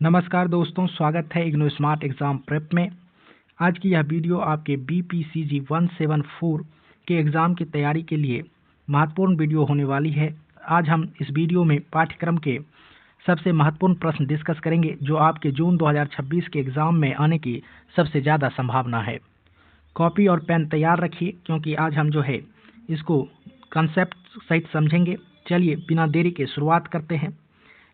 नमस्कार दोस्तों, स्वागत है इग्नू स्मार्ट एग्ज़ाम प्रेप में। आज की यह वीडियो आपके BPCG 174 के एग्ज़ाम की तैयारी के लिए महत्वपूर्ण वीडियो होने वाली है। आज हम इस वीडियो में पाठ्यक्रम के सबसे महत्वपूर्ण प्रश्न डिस्कस करेंगे जो आपके जून 2026 के एग्ज़ाम में आने की सबसे ज़्यादा संभावना है। कॉपी और पेन तैयार रखिए क्योंकि आज हम इसको कंसेप्ट सहित समझेंगे। चलिए बिना देरी के शुरुआत करते हैं।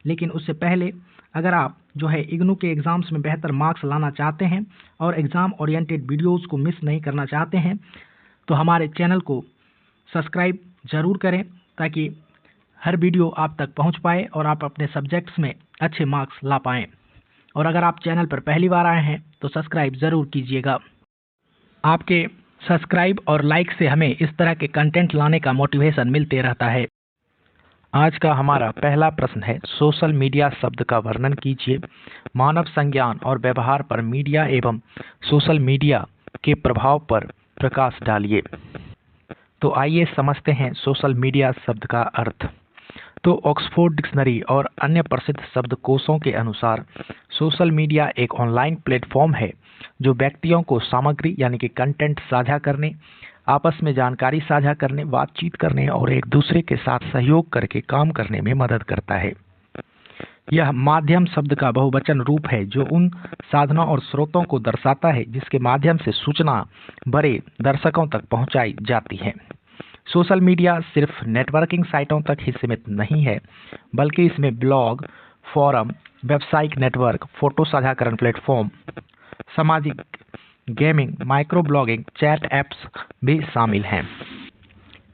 लेकिन उससे पहले अगर आप इग्नू के एग्ज़ाम्स में बेहतर मार्क्स लाना चाहते हैं और एग्ज़ाम ओरिएंटेड वीडियोस को मिस नहीं करना चाहते हैं तो हमारे चैनल को सब्सक्राइब ज़रूर करें ताकि हर वीडियो आप तक पहुंच पाए और आप अपने सब्जेक्ट्स में अच्छे मार्क्स ला पाएँ। और अगर आप चैनल पर पहली बार आए हैं तो सब्सक्राइब ज़रूर कीजिएगा। आपके सब्सक्राइब और लाइक से हमें इस तरह के कंटेंट लाने का मोटिवेशन मिलते रहता है। आज का हमारा पहला प्रश्न है, सोशल मीडिया शब्द का वर्णन कीजिए। मानव संज्ञान और व्यवहार पर मीडिया एवं सोशल मीडिया के प्रभाव पर प्रकाश डालिए। तो आइए समझते हैं सोशल मीडिया शब्द का अर्थ। तो ऑक्सफोर्ड डिक्शनरी और अन्य प्रसिद्ध शब्दकोशों के अनुसार सोशल मीडिया एक ऑनलाइन प्लेटफॉर्म है जो व्यक्तियों को सामग्री यानी कि कंटेंट साझा करने, आपस में जानकारी साझा करने, बातचीत करने और एक दूसरे के साथ सहयोग करके काम करने में मदद करता है। यह माध्यम शब्द का बहुवचन रूप है जो उन साधनों और स्रोतों को दर्शाता है जिसके माध्यम से सूचना बड़े दर्शकों तक पहुंचाई जाती है। सोशल मीडिया सिर्फ नेटवर्किंग साइटों तक ही सीमित नहीं है, बल्कि इसमें ब्लॉग, फोरम, व्यावसायिक नेटवर्क, फोटो साझाकरण प्लेटफॉर्म, सामाजिक gaming, micro blogging, chat apps भी शामिल हैं।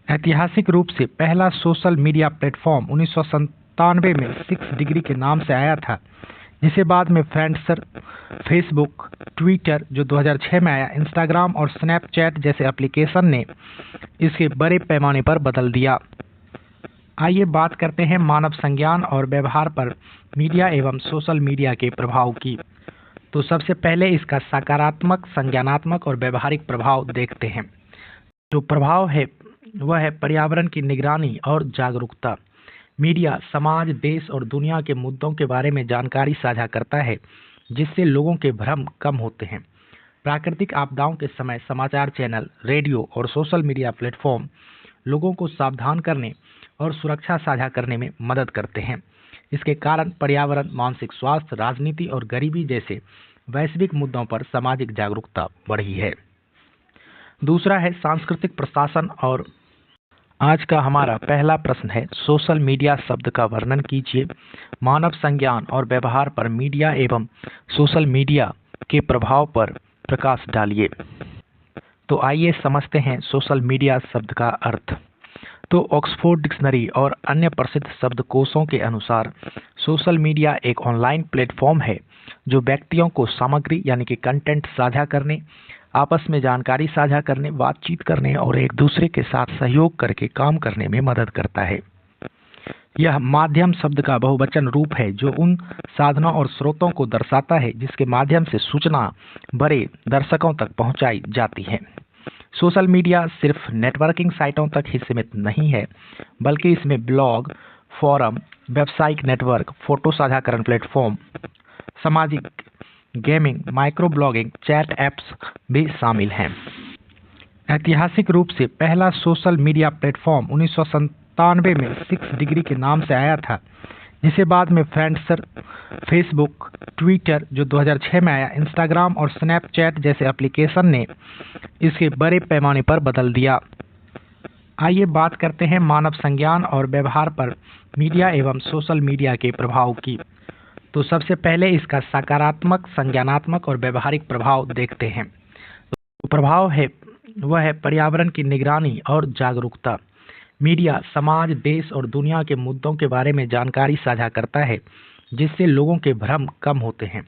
ऐतिहासिक रूप से पहला सोशल मीडिया प्लेटफॉर्म 1997 में 6 डिग्री के नाम से आया था, जिसे बाद में फ्रेंडसर, फेसबुक, ट्विटर जो 2006 में आया, इंस्टाग्राम और स्नैपचैट जैसे एप्लीकेशन ने इसके बड़े पैमाने पर बदल दिया। आइए बात करते हैं मानव संज्ञान और व्यवहार पर मीडिया एवं सोशल मीडिया के प्रभाव की। तो सबसे पहले इसका सकारात्मक, संज्ञानात्मक और व्यवहारिक प्रभाव देखते हैं। जो प्रभाव है वह है पर्यावरण की निगरानी और जागरूकता। मीडिया समाज, देश और दुनिया के मुद्दों के बारे में जानकारी साझा करता है जिससे लोगों के भ्रम कम होते हैं। प्राकृतिक आपदाओं के समय समाचार चैनल, रेडियो और सोशल मीडिया प्लेटफॉर्म लोगों को सावधान करने और सुरक्षा साझा करने में मदद करते हैं। इसके कारण पर्यावरण, मानसिक स्वास्थ्य, राजनीति और गरीबी जैसे वैश्विक मुद्दों पर सामाजिक जागरूकता बढ़ी है। दूसरा है सांस्कृतिक प्रशासन। और आज का हमारा पहला प्रश्न है, सोशल मीडिया शब्द का वर्णन कीजिए। मानव संज्ञान और व्यवहार पर मीडिया एवं सोशल मीडिया के प्रभाव पर प्रकाश डालिए। तो आइए समझते हैं सोशल मीडिया शब्द का अर्थ। तो ऑक्सफोर्ड डिक्शनरी और अन्य प्रसिद्ध शब्दकोशों के अनुसार सोशल मीडिया एक ऑनलाइन प्लेटफॉर्म है जो व्यक्तियों को सामग्री यानी कि कंटेंट साझा करने, आपस में जानकारी साझा करने, बातचीत करने और एक दूसरे के साथ सहयोग करके काम करने में मदद करता है। यह माध्यम शब्द का बहुवचन रूप है जो उन साधनों और स्रोतों को दर्शाता है जिसके माध्यम से सूचना बड़े दर्शकों तक पहुंचाई जाती है। सोशल मीडिया सिर्फ नेटवर्किंग साइटों तक ही सीमित नहीं है, बल्कि इसमें ब्लॉग, फोरम, व्यावसायिक नेटवर्क, फोटो साझाकरण प्लेटफॉर्म, सामाजिक gaming, micro blogging, chat apps भी शामिल हैं। ऐतिहासिक रूप से पहला सोशल मीडिया प्लेटफॉर्म 1997 में 6 डिग्री के नाम से आया था, जिसे बाद में फ्रेंडसर, फेसबुक, ट्विटर जो 2006 में आया, इंस्टाग्राम और स्नैपचैट जैसे एप्लीकेशन ने इसके बड़े पैमाने पर बदल दिया। आइए बात करते हैं मानव संज्ञान और व्यवहार पर मीडिया एवं सोशल मीडिया के प्रभाव की। तो सबसे पहले इसका सकारात्मक, संज्ञानात्मक और व्यवहारिक प्रभाव देखते हैं। तो प्रभाव है वह है पर्यावरण की निगरानी और जागरूकता। मीडिया समाज, देश और दुनिया के मुद्दों के बारे में जानकारी साझा करता है जिससे लोगों के भ्रम कम होते हैं।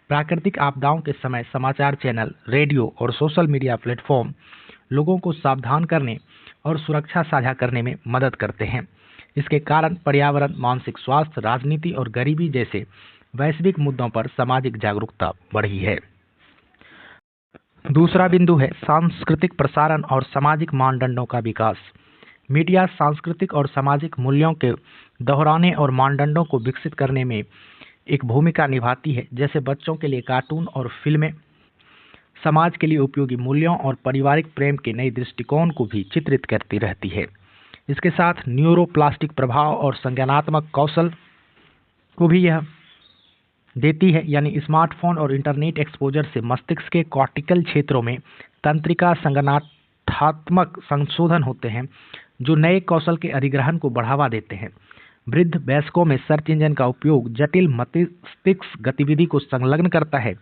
प्राकृतिक आपदाओं के समय समाचार चैनल, रेडियो और सोशल मीडिया प्लेटफॉर्म लोगों को सावधान करने और सुरक्षा साझा करने में मदद करते हैं। इसके कारण पर्यावरण, मानसिक स्वास्थ्य, राजनीति और गरीबी जैसे वैश्विक मुद्दों पर सामाजिक जागरूकता बढ़ी है। दूसरा बिंदु है सांस्कृतिक प्रसारण और सामाजिक मानदंडों का विकास। मीडिया सांस्कृतिक और सामाजिक मूल्यों के दोहराने और मानदंडों को विकसित करने में एक भूमिका निभाती है, जैसे बच्चों के लिए कार्टून और फिल्में समाज के लिए उपयोगी मूल्यों और पारिवारिक प्रेम के नए दृष्टिकोण को भी चित्रित करती रहती है। इसके साथ न्यूरोप्लास्टिक प्रभाव और संज्ञानात्मक कौशल को भी यह देती है, यानी स्मार्टफोन और इंटरनेट एक्सपोजर से मस्तिष्क के कॉर्टिकल क्षेत्रों में तंत्रिका संज्ञानात्मक संशोधन होते हैं जो नए कौशल के अधिग्रहण को बढ़ावा देते हैं। वृद्ध वयस्कों में सर्च इंजन का उपयोग जटिल मस्तिष्क गतिविधि को संलग्न करता है,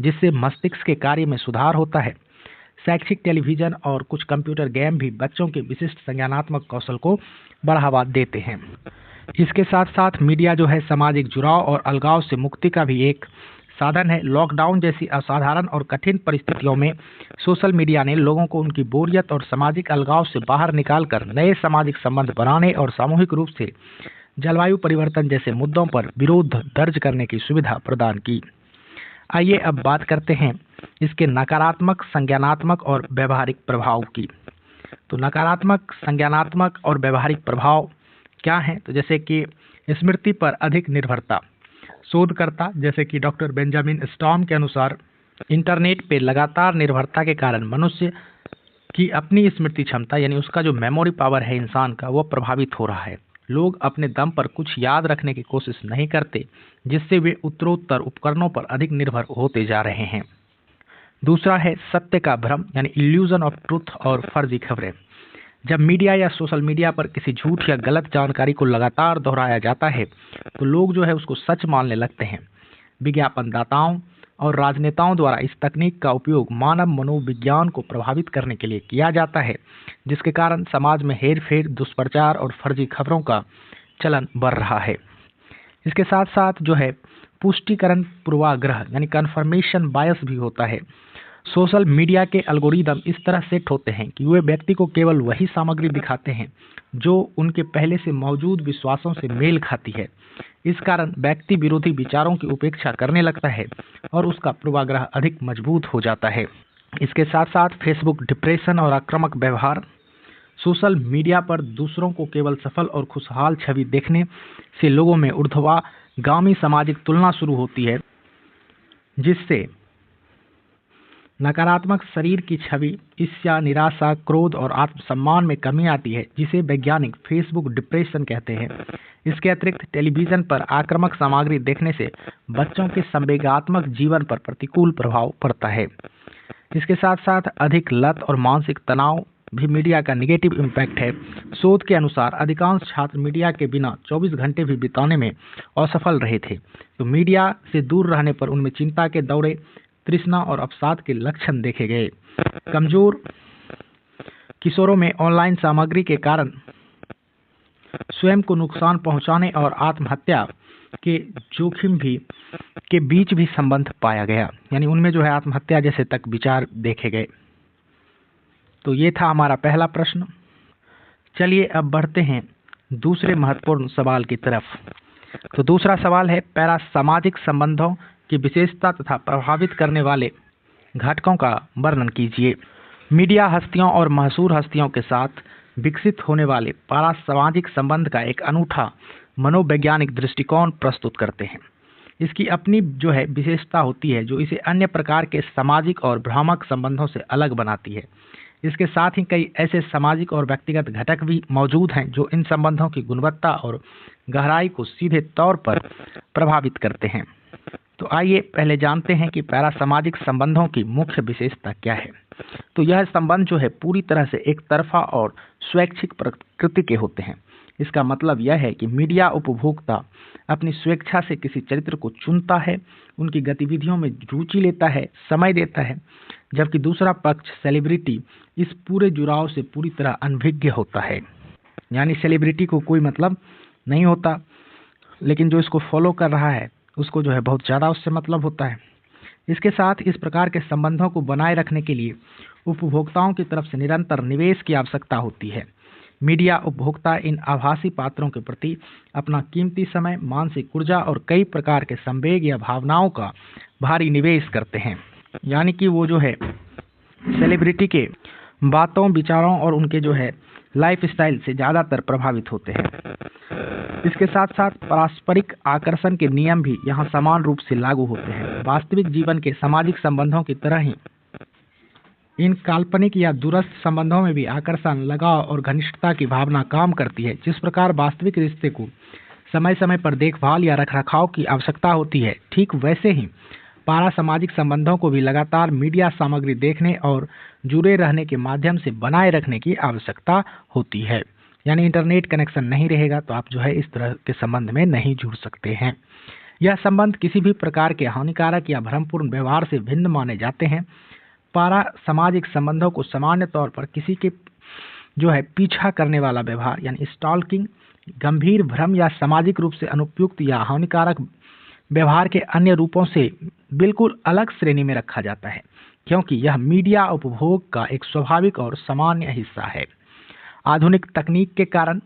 जिससे मस्तिष्क के कार्य में सुधार होता है। शैक्षिक टेलीविजन और कुछ कंप्यूटर गेम भी बच्चों के विशिष्ट संज्ञानात्मक कौशल को बढ़ावा देते हैं। इसके साथ साथ मीडिया जो है सामाजिक जुड़ाव और अलगाव से मुक्ति का भी एक साधन है। लॉकडाउन जैसी असाधारण और कठिन परिस्थितियों में सोशल मीडिया ने लोगों को उनकी बोरियत और सामाजिक अलगाव से बाहर निकालकर नए सामाजिक संबंध बनाने और सामूहिक रूप से जलवायु परिवर्तन जैसे मुद्दों पर विरोध दर्ज करने की सुविधा प्रदान की। आइए अब बात करते हैं इसके नकारात्मक, संज्ञानात्मक और व्यवहारिक प्रभाव की। तो नकारात्मक, संज्ञानात्मक और व्यवहारिक प्रभाव क्या हैं? तो जैसे कि स्मृति पर अधिक निर्भरता। शोधकर्ता जैसे कि डॉक्टर बेंजामिन स्टॉर्म के अनुसार इंटरनेट पे लगातार निर्भरता के कारण मनुष्य की अपनी स्मृति क्षमता, यानी उसका जो मेमोरी पावर है इंसान का, वो प्रभावित हो रहा है। लोग अपने दम पर कुछ याद रखने की कोशिश नहीं करते, जिससे वे उत्तरोत्तर उपकरणों पर अधिक निर्भर होते जा रहे हैं। दूसरा है सत्य का भ्रम, यानी इल्यूजन ऑफ ट्रुथ और फर्जी खबरें। जब मीडिया या सोशल मीडिया पर किसी झूठ या गलत जानकारी को लगातार दोहराया जाता है तो लोग जो है उसको सच मानने लगते हैं। विज्ञापनदाताओं और राजनेताओं द्वारा इस तकनीक का उपयोग मानव मनोविज्ञान को प्रभावित करने के लिए किया जाता है, जिसके कारण समाज में हेरफेर, दुष्प्रचार और फर्जी खबरों का चलन बढ़ रहा है। इसके साथ साथ जो है पुष्टिकरण पूर्वाग्रह, यानी कन्फर्मेशन बायस भी होता है। सोशल मीडिया के एल्गोरिदम इस तरह सेट होते हैं कि वे व्यक्ति को केवल वही सामग्री दिखाते हैं जो उनके पहले से मौजूद विश्वासों से मेल खाती है। इस कारण व्यक्ति विरोधी विचारों की उपेक्षा करने लगता है और उसका पूर्वाग्रह अधिक मजबूत हो जाता है। इसके साथ साथ फेसबुक डिप्रेशन और आक्रामक व्यवहार। सोशल मीडिया पर दूसरों को केवल सफल और खुशहाल छवि देखने से लोगों में ऊर्ध्वगामी सामाजिक तुलना शुरू होती है, जिससे नकारात्मक शरीर की छवि, ईर्ष्या, निराशा, क्रोध और आत्मसम्मान में कमी आती है, जिसे वैज्ञानिक फेसबुक डिप्रेशन कहते हैं। इसके अतिरिक्त टेलीविजन पर आक्रामक सामग्री देखने से बच्चों के संवेगात्मक जीवन पर प्रतिकूल प्रभाव पड़ता है। इसके साथ साथ अधिक लत और मानसिक तनाव भी मीडिया का निगेटिव इम्पैक्ट है। शोध के अनुसार अधिकांश छात्र मीडिया के बिना 24 घंटे भी बिताने में असफल रहे थे। तो मीडिया से दूर रहने पर उनमें चिंता के दौरे, तृष्णा और अवसाद के लक्षण देखे गए। कमजोर किशोरों में ऑनलाइन सामग्री के कारण स्वयं को नुकसान पहुंचाने और आत्महत्या के जोखिम के बीच भी संबंध पाया गया, यानी उनमें जो है आत्महत्या जैसे तक विचार देखे गए। तो ये था हमारा पहला प्रश्न। चलिए अब बढ़ते हैं दूसरे महत्वपूर्ण सवाल की तरफ। तो दूसरा सवाल है, पैरासामाजिक संबंधों की विशेषता तथा प्रभावित करने वाले घटकों का वर्णन कीजिए। मीडिया हस्तियों और मशहूर हस्तियों के साथ विकसित होने वाले पैरासामाजिक संबंध का एक अनूठा मनोवैज्ञानिक दृष्टिकोण प्रस्तुत करते हैं। इसकी अपनी जो है विशेषता होती है जो इसे अन्य प्रकार के सामाजिक और भ्रामक संबंधों से अलग बनाती है। इसके साथ ही कई ऐसे सामाजिक और व्यक्तिगत घटक भी मौजूद हैं जो इन संबंधों की गुणवत्ता और गहराई को सीधे तौर पर प्रभावित करते हैं। तो आइए पहले जानते हैं कि पैरासामाजिक संबंधों की मुख्य विशेषता क्या है। तो यह संबंध जो है पूरी तरह से एक तरफा और स्वैच्छिक प्रकृति के होते हैं। इसका मतलब यह है कि मीडिया उपभोक्ता अपनी स्वेच्छा से किसी चरित्र को चुनता है, उनकी गतिविधियों में रुचि लेता है, समय देता है, जबकि दूसरा पक्ष सेलिब्रिटी इस पूरे जुड़ाव से पूरी तरह अनभिज्ञ होता है। यानी सेलिब्रिटी को कोई मतलब नहीं होता, लेकिन जो इसको फॉलो कर रहा है उसको जो है बहुत ज़्यादा उससे मतलब होता है। इसके साथ इस प्रकार के संबंधों को बनाए रखने के लिए उपभोक्ताओं की तरफ से निरंतर निवेश की आवश्यकता होती है। मीडिया उपभोक्ता इन आभासी पात्रों के प्रति अपना कीमती समय, मानसिक ऊर्जा और कई प्रकार के संवेग या भावनाओं का भारी निवेश करते हैं। यानी कि वो जो है सेलिब्रिटी के बातों, विचारों और उनके जो है लाइफस्टाइल से ज़्यादातर प्रभावित होते हैं। इसके साथ साथ पारस्परिक आकर्षण के नियम भी यहाँ समान रूप से लागू होते हैं। वास्तविक जीवन के सामाजिक संबंधों की तरह ही इन काल्पनिक या दूरस्थ संबंधों में भी आकर्षण, लगाव और घनिष्ठता की भावना काम करती है। जिस प्रकार वास्तविक रिश्ते को समय समय पर देखभाल या रखरखाव की आवश्यकता होती है, ठीक वैसे ही पारासामाजिक संबंधों को भी लगातार मीडिया सामग्री देखने और जुड़े रहने के माध्यम से बनाए रखने की आवश्यकता होती है। यानी इंटरनेट कनेक्शन नहीं रहेगा तो आप जो है इस तरह के संबंध में नहीं जुड़ सकते हैं। यह संबंध किसी भी प्रकार के हानिकारक या भ्रमपूर्ण व्यवहार से भिन्न माने जाते हैं। पारासामाजिक संबंधों को सामान्य तौर पर किसी के जो है पीछा करने वाला व्यवहार यानी स्टॉकिंग, गंभीर भ्रम या सामाजिक रूप से अनुपयुक्त या हानिकारक व्यवहार के अन्य रूपों से बिल्कुल अलग श्रेणी में रखा जाता है, क्योंकि यह मीडिया उपभोग का एक स्वाभाविक और सामान्य हिस्सा है। आधुनिक तकनीक के कारण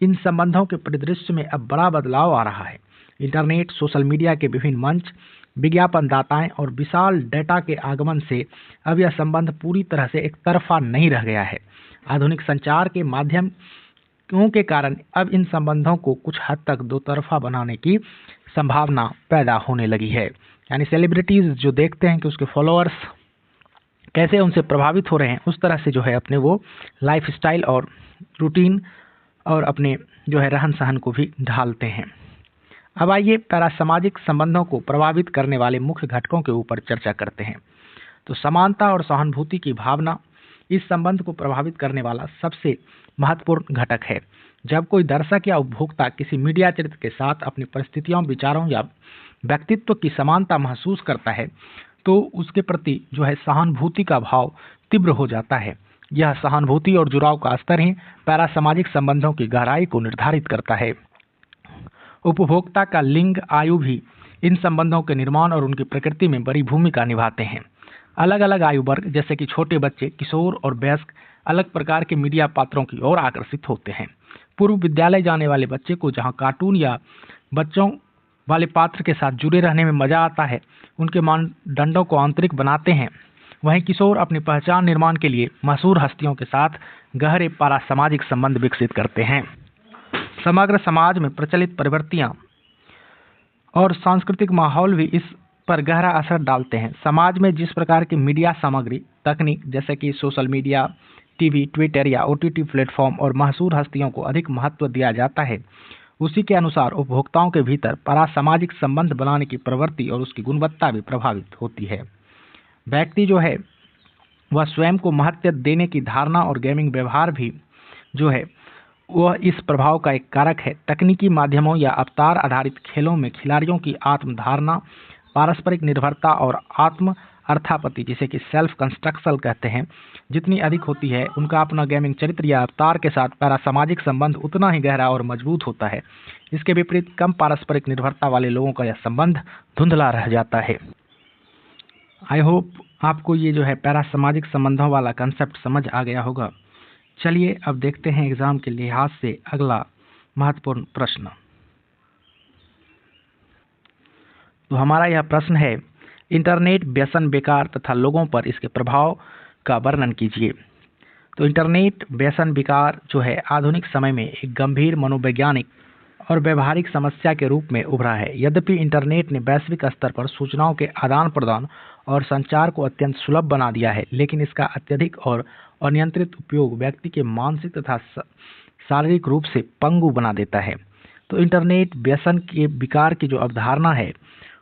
इन संबंधों के परिदृश्य में अब बड़ा बदलाव आ रहा है। इंटरनेट, सोशल मीडिया के विभिन्न मंच, विज्ञापनदाताएं और विशाल डेटा के आगमन से अब यह संबंध पूरी तरह से एक तरफा नहीं रह गया है। आधुनिक संचार के माध्यमों के कारण अब इन संबंधों को कुछ हद तक दो तरफा बनाने की संभावना पैदा होने लगी है। यानी सेलिब्रिटीज जो देखते हैं कि उसके फॉलोअर्स कैसे उनसे प्रभावित हो रहे हैं, उस तरह से जो है अपने वो लाइफस्टाइल और रूटीन और अपने जो है रहन सहन को भी ढालते हैं। अब आइए पैरासामाजिक संबंधों को प्रभावित करने वाले मुख्य घटकों के ऊपर चर्चा करते हैं। तो समानता और सहानुभूति की भावना इस संबंध को प्रभावित करने वाला सबसे महत्वपूर्ण घटक है। जब कोई दर्शक या उपभोक्ता किसी मीडिया चरित्र के साथ अपनी परिस्थितियों, विचारों या व्यक्तित्व की समानता महसूस करता है तो उसके प्रति जो है सहानुभूति का भाव तीव्र हो जाता है। यह सहानुभूति और जुड़ाव का स्तर ही पैरासामाजिक संबंधों की गहराई को निर्धारित करता है। उपभोक्ता का लिंग, आयु भी इन संबंधों के निर्माण और उनकी प्रकृति में बड़ी भूमिका निभाते हैं। अलग अलग आयु वर्ग जैसे कि छोटे बच्चे, किशोर और वयस्क अलग प्रकार के मीडिया पात्रों की ओर आकर्षित होते हैं। पूर्व विद्यालय जाने वाले बच्चे को जहां कार्टून या बच्चों वाले पात्र के साथ जुड़े रहने में मजा आता है, उनके मानदंडों को आंतरिक बनाते हैं, वहीं किशोर अपनी पहचान निर्माण के लिए मशहूर हस्तियों के साथ गहरे पारासामाजिक संबंध विकसित करते हैं। समग्र समाज में प्रचलित प्रवृत्तियां और सांस्कृतिक माहौल भी इस पर गहरा असर डालते हैं। समाज में जिस प्रकार की मीडिया सामग्री, तकनीक जैसे कि सोशल मीडिया, टीवी, ट्विटर या ओटीटी प्लेटफॉर्म और मशहूर हस्तियों को अधिक महत्व दिया जाता है, उसी के अनुसार उपभोक्ताओं के भीतर पारासामाजिक संबंध बनाने की प्रवृत्ति और उसकी गुणवत्ता भी प्रभावित होती है। व्यक्ति जो है वह स्वयं को महत्व देने की धारणा और गेमिंग व्यवहार भी जो है वह इस प्रभाव का एक कारक है। तकनीकी माध्यमों या अवतार आधारित खेलों में खिलाड़ियों की आत्मधारणा, पारस्परिक निर्भरता और आत्म अर्थापत्ति जिसे कि सेल्फ कंस्ट्रक्शन कहते हैं, जितनी अधिक होती है, उनका अपना गेमिंग चरित्र या अवतार के साथ पैरासामाजिक संबंध उतना ही गहरा और मजबूत होता है। इसके विपरीत कम पारस्परिक निर्भरता वाले लोगों का यह संबंध धुंधला रह जाता है। आई होप आपको ये जो है पैरासामाजिक संबंधों वाला कंसेप्ट समझ आ गया होगा। चलिए अब देखते हैं एग्जाम के लिहाज से अगला महत्वपूर्ण प्रश्न। तो हमारा यह प्रश्न है, इंटरनेट व्यसन, विकार तथा लोगों पर इसके प्रभाव का वर्णन कीजिए। तो इंटरनेट व्यसन विकार जो है आधुनिक समय में एक गंभीर मनोवैज्ञानिक और व्यवहारिक समस्या के रूप में उभरा है। यद्यपि इंटरनेट ने वैश्विक स्तर पर सूचनाओं के आदान प्रदान और संचार को अत्यंत सुलभ बना दिया है, लेकिन इसका अत्यधिक और अनियंत्रित उपयोग व्यक्ति के मानसिक तथा शारीरिक रूप से पंगु बना देता है। तो इंटरनेट व्यसन के विकार की जो अवधारणा है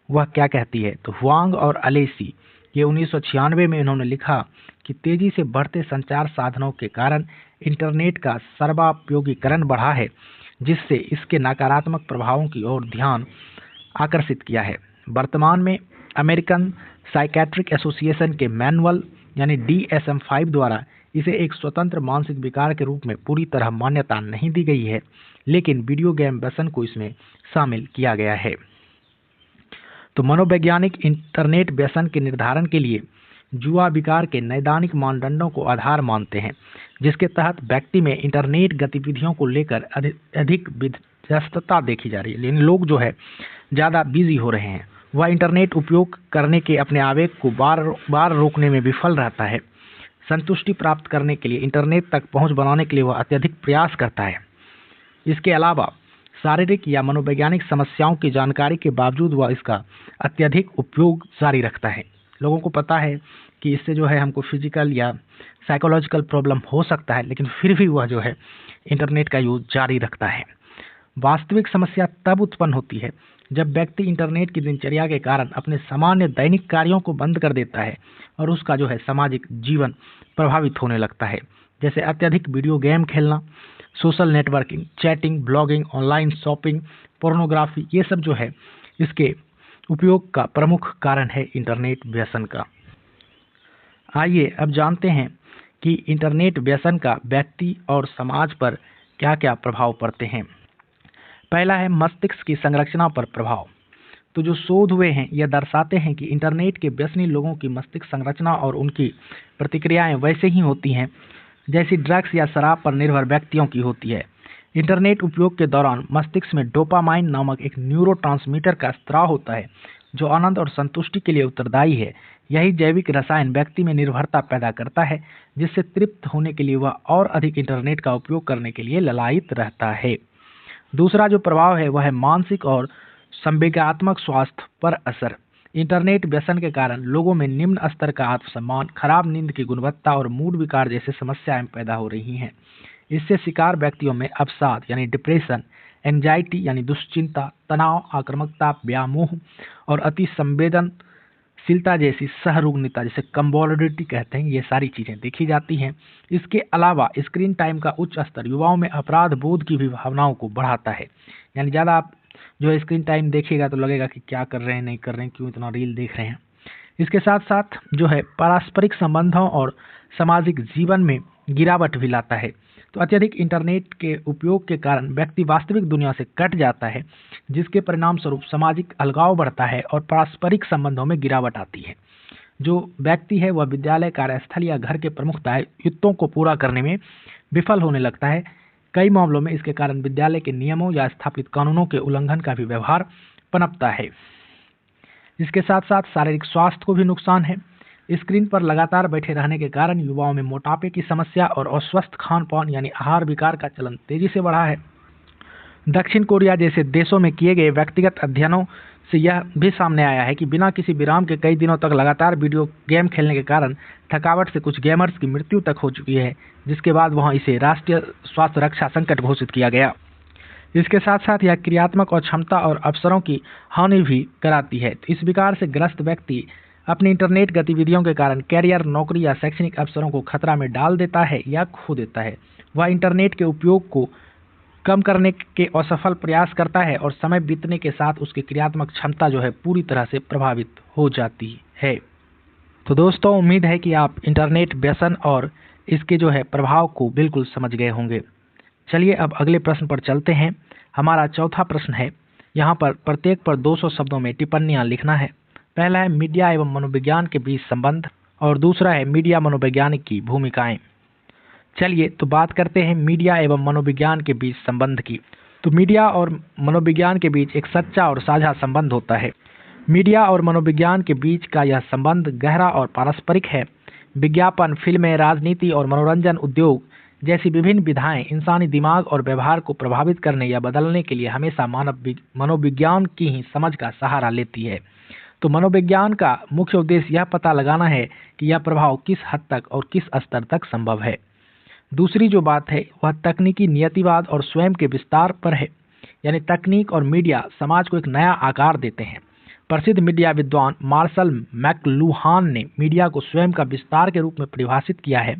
वह क्या कहती है? तो हुआंग और अलेसी ये 1996 में इन्होंने लिखा कि तेजी से बढ़ते संचार साधनों के कारण इंटरनेट का सर्वापयोगीकरण बढ़ा है, जिससे इसके नकारात्मक प्रभावों की ओर ध्यान आकर्षित किया है। वर्तमान में अमेरिकन साइकेट्रिक एसोसिएशन के मैनुअल यानी DSM-5 द्वारा इसे एक स्वतंत्र मानसिक विकार के रूप में पूरी तरह मान्यता नहीं दी गई है, लेकिन वीडियो गेम व्यसन को इसमें शामिल किया गया है। तो मनोवैज्ञानिक इंटरनेट व्यसन के निर्धारण के लिए जुआ विकार के नैदानिक मानदंडों को आधार मानते हैं, जिसके तहत व्यक्ति में इंटरनेट गतिविधियों को लेकर अधिक व्यस्तता देखी जा रही है। लेकिन लोग जो है ज़्यादा बिजी हो रहे हैं, वह इंटरनेट उपयोग करने के अपने आवेग को बार बार रोकने में विफल रहता है। संतुष्टि प्राप्त करने के लिए, इंटरनेट तक पहुंच बनाने के लिए वह अत्यधिक प्रयास करता है। इसके अलावा शारीरिक या मनोवैज्ञानिक समस्याओं की जानकारी के बावजूद वह इसका अत्यधिक उपयोग जारी रखता है। लोगों को पता है कि इससे जो है हमको फिजिकल या साइकोलॉजिकल प्रॉब्लम हो सकता है, लेकिन फिर भी वह जो है इंटरनेट का यूज जारी रखता है। वास्तविक समस्या तब उत्पन्न होती है जब व्यक्ति इंटरनेट की दिनचर्या के कारण अपने सामान्य दैनिक कार्यों को बंद कर देता है और उसका जो है सामाजिक जीवन प्रभावित होने लगता है, जैसे अत्यधिक वीडियो गेम खेलना, social networking, chatting, blogging, online shopping, pornography, ये सब जो है इसके उपयोग का प्रमुख कारण है इंटरनेट व्यसन का। आइए अब जानते हैं कि इंटरनेट व्यसन का व्यक्ति और समाज पर क्या क्या प्रभाव पड़ते हैं। पहला है मस्तिष्क की संरचना पर प्रभाव। तो जो शोध हुए हैं यह दर्शाते हैं कि इंटरनेट के व्यसनी लोगों की मस्तिष्क संरचना और उनकी प्रतिक्रियाएं वैसे ही होती हैं जैसी ड्रग्स या शराब पर निर्भर व्यक्तियों की होती है। इंटरनेट उपयोग के दौरान मस्तिष्क में डोपामाइन नामक एक न्यूरोट्रांसमीटर का स्त्राव होता है जो आनंद और संतुष्टि के लिए उत्तरदायी है। यही जैविक रसायन व्यक्ति में निर्भरता पैदा करता है, जिससे तृप्त होने के लिए वह और अधिक इंटरनेट का उपयोग करने के लिए ललायित रहता है। दूसरा जो प्रभाव है वह है मानसिक और संवेगात्मक स्वास्थ्य पर असर। इंटरनेट व्यसन के कारण लोगों में निम्न स्तर का आत्मसम्मान, खराब नींद की गुणवत्ता और मूड विकार जैसे समस्याएं पैदा हो रही हैं। इससे शिकार व्यक्तियों में अवसाद यानी डिप्रेशन, एंजाइटी यानी दुश्चिंता, तनाव, आक्रामकता, व्यामोह और अति संवेदनशीलता जैसी सहरुग्णता जिसे कम्बोलिडिटी कहते हैं, ये सारी चीजें देखी जाती हैं। इसके अलावा स्क्रीन टाइम का उच्च स्तर युवाओं में अपराध बोध की भी भावनाओं को बढ़ाता है। यानी ज़्यादा आप जो स्क्रीन टाइम देखिएगा तो लगेगा कि क्या कर रहे हैं, नहीं कर रहे हैं, क्यों इतना रील देख रहे हैं। इसके साथ साथ जो है पारस्परिक संबंधों और सामाजिक जीवन में गिरावट भी लाता है। तो अत्यधिक इंटरनेट के उपयोग के कारण व्यक्ति वास्तविक दुनिया से कट जाता है, जिसके परिणाम स्वरूप सामाजिक अलगाव बढ़ता है और पारस्परिक संबंधों में गिरावट आती है। जो व्यक्ति है वह विद्यालय, कार्यस्थल या घर के प्रमुख दायित्वों को पूरा करने में विफल होने लगता है। कई मामलों में इसके कारण विद्यालय के नियमों या स्थापित कानूनों के उल्लंघन का भी व्यवहार पनपता है। इसके साथ साथ शारीरिक स्वास्थ्य को भी नुकसान है। स्क्रीन पर लगातार बैठे रहने के कारण युवाओं में मोटापे की समस्या और अस्वस्थ खान पान यानी आहार विकार का चलन तेजी से बढ़ा है। दक्षिण कोरिया जैसे देशों में किए गए व्यक्तिगत अध्ययनों से यह भी सामने आया है कि बिना किसी विराम के कई दिनों तक लगातार वीडियो गेम खेलने के कारण थकावट से कुछ गेमर्स की मृत्यु तक हो चुकी है, जिसके बाद वहां इसे राष्ट्रीय स्वास्थ्य रक्षा संकट घोषित किया गया। इसके साथ साथ यह क्रियात्मक और क्षमता और अवसरों की हानि भी कराती है। इस विकार से ग्रस्त व्यक्ति अपनी इंटरनेट गतिविधियों के कारण कैरियर, नौकरी या शैक्षणिक अवसरों को खतरा में डाल देता है या खो देता है। वह इंटरनेट के उपयोग को कम करने के असफल प्रयास करता है और समय बीतने के साथ उसकी क्रियात्मक क्षमता जो है पूरी तरह से प्रभावित हो जाती है। तो दोस्तों, उम्मीद है कि आप इंटरनेट व्यसन और इसके जो है प्रभाव को बिल्कुल समझ गए होंगे। चलिए अब अगले प्रश्न पर चलते हैं। हमारा चौथा प्रश्न है, यहाँ पर प्रत्येक पर 200 शब्दों में टिप्पणियाँ लिखना है। पहला है मीडिया एवं मनोविज्ञान के बीच संबंध और दूसरा है मीडिया मनोवैज्ञानिक की भूमिकाएं। चलिए तो बात करते हैं मीडिया एवं मनोविज्ञान के बीच संबंध की। तो मीडिया और मनोविज्ञान के बीच एक सच्चा और साझा संबंध होता है। मीडिया और मनोविज्ञान के बीच का यह संबंध गहरा और पारस्परिक है। विज्ञापन, फिल्में, राजनीति और मनोरंजन उद्योग जैसी विभिन्न विधाएं इंसानी दिमाग और व्यवहार को प्रभावित करने या बदलने के लिए हमेशा मनोविज्ञान की ही समझ का सहारा लेती है। तो मनोविज्ञान का मुख्य उद्देश्य यह पता लगाना है कि यह प्रभाव किस हद तक और किस स्तर तक संभव है। दूसरी जो बात है वह तकनीकी नियतिवाद और स्वयं के विस्तार पर है। यानी तकनीक और मीडिया समाज को एक नया आकार देते हैं। प्रसिद्ध मीडिया विद्वान मार्शल मैकलुहान ने मीडिया को स्वयं का विस्तार के रूप में परिभाषित किया है।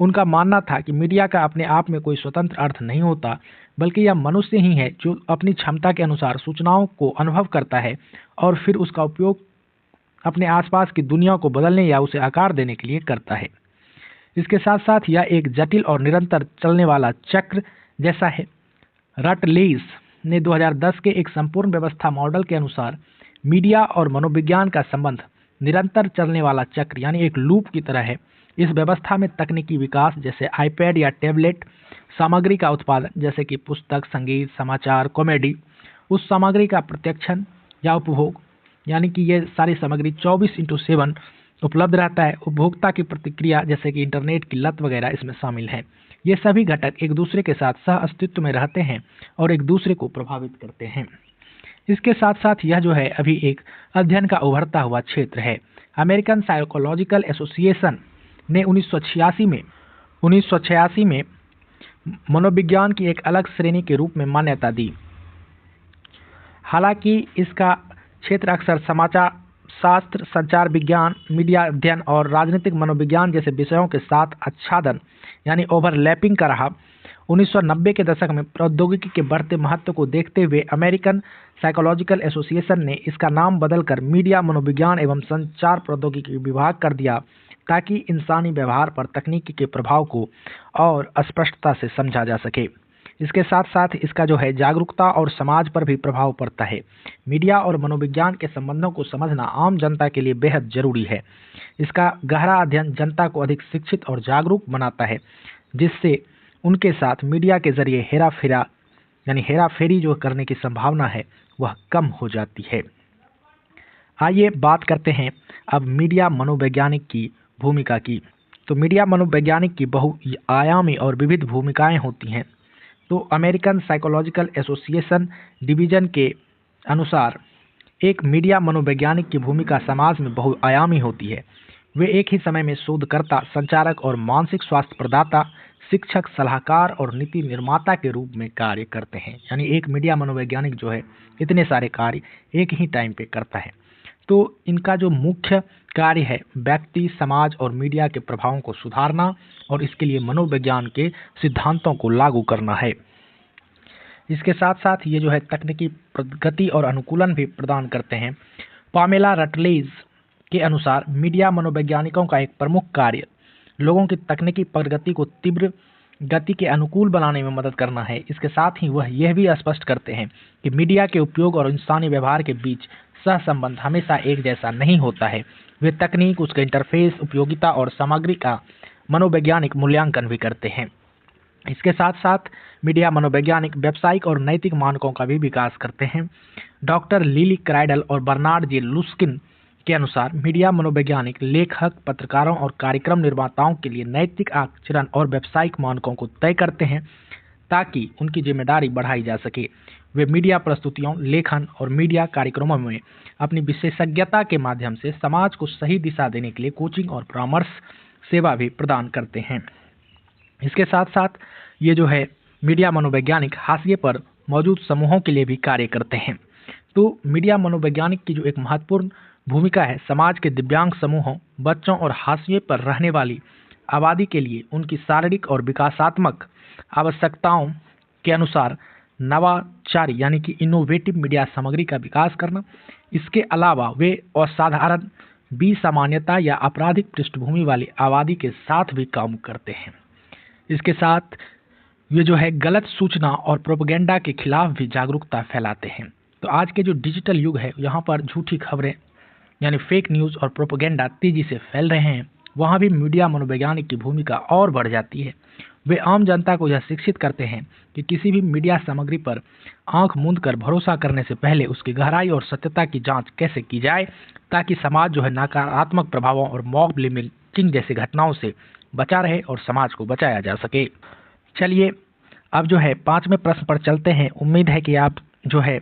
उनका मानना था कि मीडिया का अपने आप में कोई स्वतंत्र अर्थ नहीं होता, बल्कि यह मनुष्य ही है जो अपनी क्षमता के अनुसार सूचनाओं को अनुभव करता है और फिर उसका उपयोग अपने आसपास की दुनिया को बदलने या उसे आकार देने के लिए करता है। इसके साथ साथ यह एक जटिल और निरंतर चलने वाला चक्र जैसा है। रटलेस ने 2010 के एक संपूर्ण व्यवस्था मॉडल के अनुसार मीडिया और मनोविज्ञान का संबंध निरंतर चलने वाला चक्र यानी एक लूप की तरह है। इस व्यवस्था में तकनीकी विकास जैसे आईपैड या टैबलेट, सामग्री का उत्पादन जैसे कि पुस्तक, संगीत, समाचार, कॉमेडी, उस सामग्री का प्रत्यक्षण या उपभोग यानी कि ये सारी सामग्री 24/7 उपलब्ध रहता है। उपभोक्ता की प्रतिक्रिया जैसे कि इंटरनेट की लत वगैरह इसमें शामिल है। ये सभी घटक एक दूसरे के साथ सह अस्तित्व में रहते हैं और एक दूसरे को प्रभावित करते हैं। इसके साथ साथ यह जो है अभी एक अध्ययन का उभरता हुआ क्षेत्र है। अमेरिकन साइकोलॉजिकल एसोसिएशन ने 1986 में मनोविज्ञान की एक अलग श्रेणी के रूप में मान्यता दी। हालांकि इसका क्षेत्र अक्सर समाचार शास्त्र, संचार विज्ञान, मीडिया अध्ययन और राजनीतिक मनोविज्ञान जैसे विषयों के साथ आच्छादन यानी ओवरलैपिंग का रहा। 1990 के दशक में प्रौद्योगिकी के बढ़ते महत्व को देखते हुए अमेरिकन साइकोलॉजिकल एसोसिएशन ने इसका नाम बदलकर मीडिया मनोविज्ञान एवं संचार प्रौद्योगिकी विभाग कर दिया, ताकि इंसानी व्यवहार पर तकनीकी के प्रभाव को और स्पष्टता से समझा जा सके। इसके साथ साथ इसका जो है जागरूकता और समाज पर भी प्रभाव पड़ता है। मीडिया और मनोविज्ञान के संबंधों को समझना आम जनता के लिए बेहद जरूरी है। इसका गहरा अध्ययन जनता को अधिक शिक्षित और जागरूक बनाता है, जिससे उनके साथ मीडिया के जरिए हेराफेरी जो करने की संभावना है वह कम हो जाती है। आइए बात करते हैं अब मीडिया मनोवैज्ञानिक की भूमिका की। तो मीडिया मनोवैज्ञानिक की बहुआयामी और विविध भूमिकाएं होती हैं। तो अमेरिकन साइकोलॉजिकल एसोसिएशन डिवीजन के अनुसार एक मीडिया मनोवैज्ञानिक की भूमिका समाज में बहुआयामी होती है। वे एक ही समय में शोधकर्ता, संचारक और मानसिक स्वास्थ्य प्रदाता, शिक्षक, सलाहकार और नीति निर्माता के रूप में कार्य करते हैं। यानी एक मीडिया मनोवैज्ञानिक जो है इतने सारे कार्य एक ही टाइम पे करता है। तो इनका जो मुख्य कार्य है व्यक्ति, समाज और मीडिया के प्रभावों को सुधारना और इसके लिए मनोविज्ञान के सिद्धांतों को लागू करना है। इसके साथ साथ ये जो है तकनीकी प्रगति और अनुकूलन भी प्रदान करते हैं। पामेला रटलेज के अनुसार मीडिया मनोवैज्ञानिकों का एक प्रमुख कार्य लोगों की तकनीकी प्रगति को तीव्र गति के अनुकूल बनाने में मदद करना है। इसके साथ ही वह यह भी स्पष्ट करते हैं कि मीडिया के उपयोग और इंसानी व्यवहार के बीच सहसंबंध हमेशा एक जैसा नहीं होता है। वे तकनीक, उसके इंटरफेस, उपयोगिता और सामग्री का मनोवैज्ञानिक मूल्यांकन भी करते हैं। इसके साथ साथ मीडिया मनोवैज्ञानिक व्यावसायिक और नैतिक मानकों का भी विकास करते हैं। डॉक्टर लिली क्राइडल और बर्नार्ड जे लुस्किन के अनुसार मीडिया मनोवैज्ञानिक लेखक, पत्रकारों और कार्यक्रम निर्माताओं के लिए नैतिक आचरण और व्यावसायिक मानकों को तय करते हैं ताकि उनकी जिम्मेदारी बढ़ाई जा सके। वे मीडिया प्रस्तुतियों, लेखन और मीडिया कार्यक्रमों में अपनी विशेषज्ञता के माध्यम से समाज को सही दिशा देने के लिए कोचिंग और परामर्श सेवा भी प्रदान करते हैं। इसके साथ साथ ये जो है मीडिया मनोवैज्ञानिक हाशिए पर मौजूद समूहों के लिए भी कार्य करते हैं। तो मीडिया मनोवैज्ञानिक की जो एक महत्वपूर्ण भूमिका है समाज के दिव्यांग समूहों, बच्चों और हाशिए पर रहने वाली आबादी के लिए उनकी शारीरिक और विकासात्मक आवश्यकताओं के अनुसार नवाचारी यानी कि इनोवेटिव मीडिया सामग्री का विकास करना। इसके अलावा वे असाधारण, विसामान्यता या आपराधिक पृष्ठभूमि वाली आबादी के साथ भी काम करते हैं। इसके साथ ये जो है गलत सूचना और प्रोपेगेंडा के खिलाफ भी जागरूकता फैलाते हैं। तो आज के जो डिजिटल युग है यहाँ पर झूठी खबरें यानी फेक न्यूज़ और प्रोपेगेंडा तेजी से फैल रहे हैं, वहाँ भी मीडिया मनोवैज्ञानिक की भूमिका और बढ़ जाती है। वे आम जनता को यह शिक्षित करते हैं कि किसी भी मीडिया सामग्री पर आंख मूंद कर भरोसा करने से पहले उसकी गहराई और सत्यता की जांच कैसे की जाए, ताकि समाज जो है नकारात्मक प्रभावों और मॉब लिंचिंग जैसी घटनाओं से बचा रहे और समाज को बचाया जा सके। चलिए अब जो है 5वें प्रश्न पर चलते हैं। उम्मीद है कि आप जो है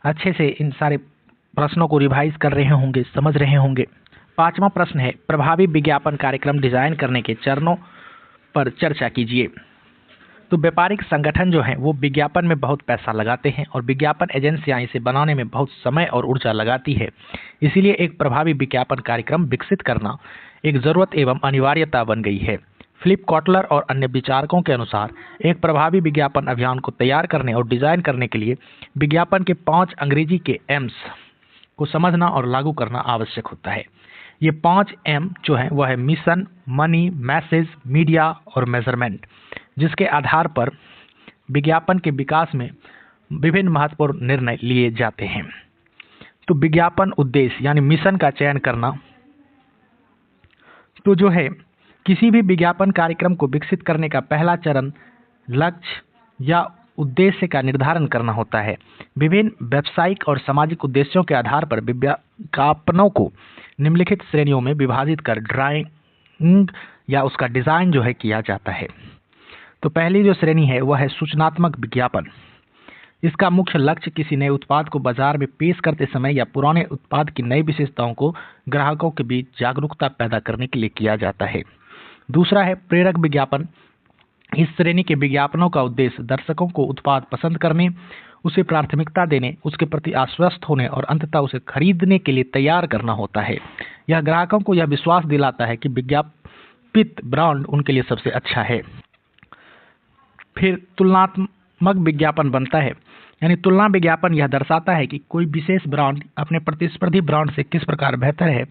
अच्छे से इन सारे प्रश्नों को रिवाइज कर रहे होंगे, समझ रहे होंगे। 5वां प्रश्न है प्रभावी विज्ञापन कार्यक्रम डिजाइन करने के चरणों पर चर्चा कीजिए। तो व्यापारिक संगठन जो है वो विज्ञापन में बहुत पैसा लगाते हैं और विज्ञापन एजेंसियां इसे बनाने में बहुत समय और ऊर्जा लगाती है। इसीलिए एक प्रभावी विज्ञापन कार्यक्रम विकसित करना एक जरूरत एवं अनिवार्यता बन गई है। फिलिप कॉटलर और अन्य विचारकों के अनुसार एक प्रभावी विज्ञापन अभियान को तैयार करने और डिजाइन करने के लिए विज्ञापन के 5 अंग्रेजी के एम्स को समझना और लागू करना आवश्यक होता है। ये 5 एम जो है वह है मिशन, मनी, मैसेज, मीडिया और मेजरमेंट, जिसके आधार पर विज्ञापन के विकास में विभिन्न महत्वपूर्ण निर्णय लिए जाते हैं। तो विज्ञापन उद्देश्य यानी मिशन का चयन करना। तो जो है किसी भी विज्ञापन कार्यक्रम को विकसित करने का पहला चरण लक्ष्य या उद्देश्य का निर्धारण करना होता है। विभिन्न व्यावसायिक और सामाजिक उद्देश्यों के आधार पर विज्ञापनों को निम्नलिखित श्रेणियों में विभाजित कर ड्राइंग या उसका डिजाइन जो है किया जाता है। तो पहली जो श्रेणी है वह है सूचनात्मक विज्ञापन। इसका मुख्य लक्ष्य किसी नए उत्पाद को बाजार में पेश करते समय या पुराने उत्पाद की नई विशेषताओं को ग्राहकों के बीच जागरूकता पैदा करने के लिए किया जाता है। दूसरा है प्रेरक विज्ञापन। इस श्रेणी के विज्ञापनों का उद्देश्य दर्शकों को उत्पाद पसंद करने, उसे प्राथमिकता देने, उसके प्रति आश्वस्त होने और अंततः उसे खरीदने के लिए तैयार करना होता है। यह ग्राहकों को यह विश्वास दिलाता है कि विज्ञापित ब्रांड उनके लिए सबसे अच्छा है। फिर तुलनात्मक विज्ञापन बनता है, यानी तुलना विज्ञापन यह दर्शाता है कि कोई विशेष ब्रांड अपने प्रतिस्पर्धी ब्रांड से किस प्रकार बेहतर है,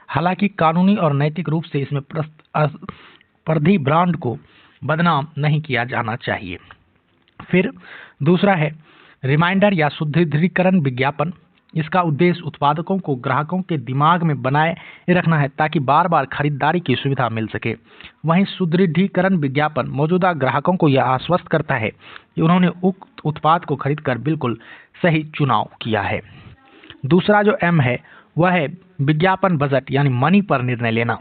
हालांकि कानूनी और नैतिक रूप से इसमें प्रतिस्पर्धी ब्रांड को बदनाम नहीं किया जाना चाहिए। फिर दूसरा है रिमाइंडर या सुदृढ़ीकरण विज्ञापन। इसका उद्देश्य उत्पादकों को ग्राहकों के दिमाग में बनाए रखना है ताकि बार बार खरीदारी की सुविधा मिल सके। वहीं सुदृढ़ीकरण विज्ञापन मौजूदा ग्राहकों को यह आश्वस्त करता है कि उन्होंने उक्त उत्पाद को खरीदकर बिल्कुल सही चुनाव किया है। दूसरा जो एम है वह है विज्ञापन बजट, यानी मनी पर निर्णय लेना।